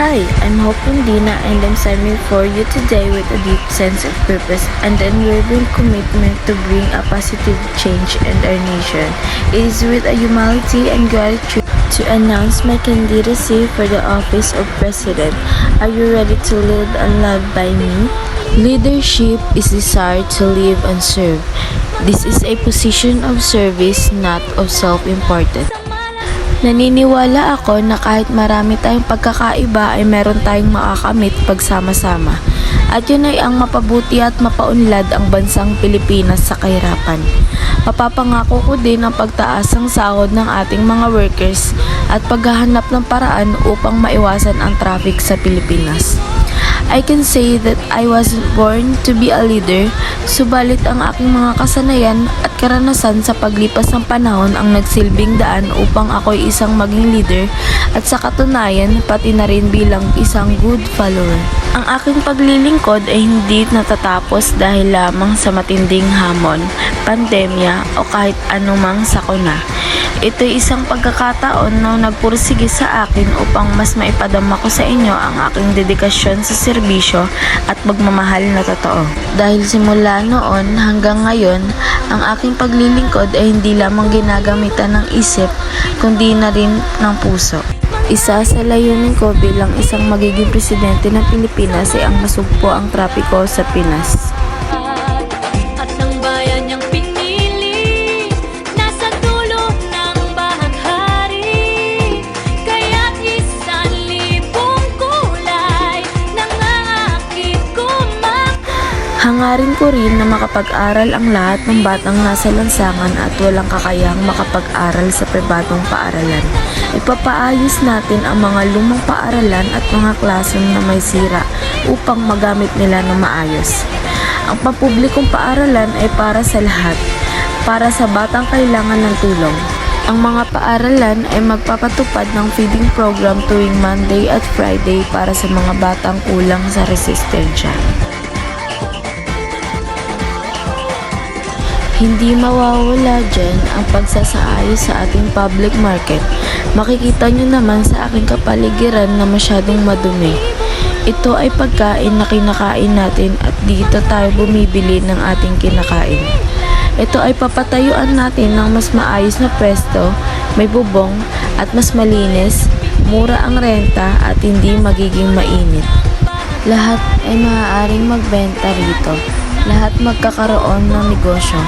Hi, I'm Hoping Dina and I'm signing for you today with a deep sense of purpose and unwavering commitment to bring a positive change in our nation. It is with a humility and gratitude to announce my candidacy for the office of President. Are you ready to lead and love by me? Leadership is desired to live and serve. This is a position of service, not of self-importance. Naniniwala ako na kahit marami tayong pagkakaiba ay meron tayong makakamit pagsama-sama. At yun ay ang mapabuti at mapaunlad ang bansang Pilipinas sa kahirapan. Mapapangako ko din ang pagtaas ng sahod ng ating mga workers at paghahanap ng paraan upang maiwasan ang traffic sa Pilipinas. I can say that I was born to be a leader, subalit ang aking mga kasanayan at karanasan sa paglipas ng panahon ang nagsilbing daan upang ako'y isang maging leader at sa katunayan pati na rin bilang isang good follower. Ang aking paglilingkod ay hindi natatapos dahil lamang sa matinding hamon, pandemya o kahit anumang sakuna. Ito'y isang pagkakataon na nagpursige sa akin upang mas maipadama ko sa inyo ang aking dedikasyon sa serbisyo at pagmamahal na totoo. Dahil simula noon hanggang ngayon, ang aking paglilingkod ay hindi lamang ginagamitan ng isip, kundi na rin ng puso. Isa sa layunin ko bilang isang magiging presidente ng Pilipinas ay ang masugpo ang trapiko sa Pinas. Hangarin ko rin na makapag-aral ang lahat ng batang nasa lansangan at walang kakayahang makapag-aral sa pribadong paaralan. Ipapaayos natin ang mga lumang paaralan at mga klaseng na may sira upang magamit nila ng maayos. Ang pampublikong paaralan ay para sa lahat, para sa batang kailangan ng tulong. Ang mga paaralan ay magpapatupad ng feeding program tuwing Monday at Friday para sa mga batang kulang sa resistensya. Hindi mawawala dyan ang pagsasaayos sa ating public market. Makikita nyo naman sa aking kapaligiran na masyadong madumi. Ito ay pagkain na kinakain natin at dito tayo bumibili ng ating kinakain. Ito ay papatayuan natin ng mas maayos na pwesto, may bubong at mas malinis, mura ang renta at hindi magiging mainit. Lahat ay maaaring magbenta rito. Lahat magkakaroon ng negosyo.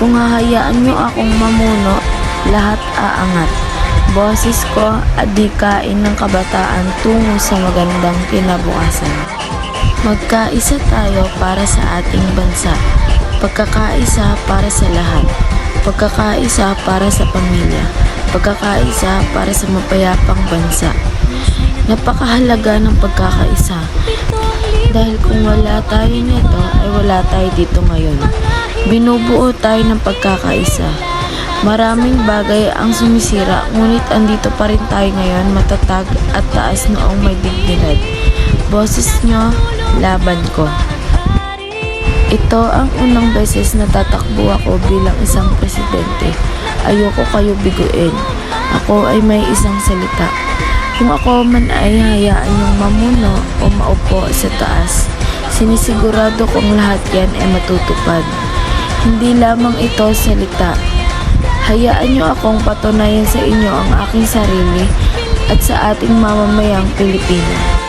Kung hahayaan nyo akong mamuno, lahat aangat. Boses ko, adhikain ng kabataan tungo sa magandang kinabukasan. Magkaisa tayo para sa ating bansa. Pagkakaisa para sa lahat. Pagkakaisa para sa pamilya. Pagkakaisa para sa mapayapang bansa. Napakahalaga ng pagkakaisa. Dahil kung wala tayo nito, ay wala tayo dito ngayon. Binubuo tayo ng pagkakaisa. Maraming bagay ang sumisira, ngunit andito pa rin tayo ngayon, matatag at taas noong may dignidad. Boses nyo, laban ko. Ito ang unang beses na tatakbo ako bilang isang presidente. Ayoko kayo biguin. Ako ay may isang salita. Kung ako man ay hayaan yung mamuno o maupo sa taas, sinisigurado kong lahat yan ay matutupad. Hindi lamang ito salita. Hayaan niyo akong patunayan sa inyo ang aking sarili at sa ating mamamayang Pilipino.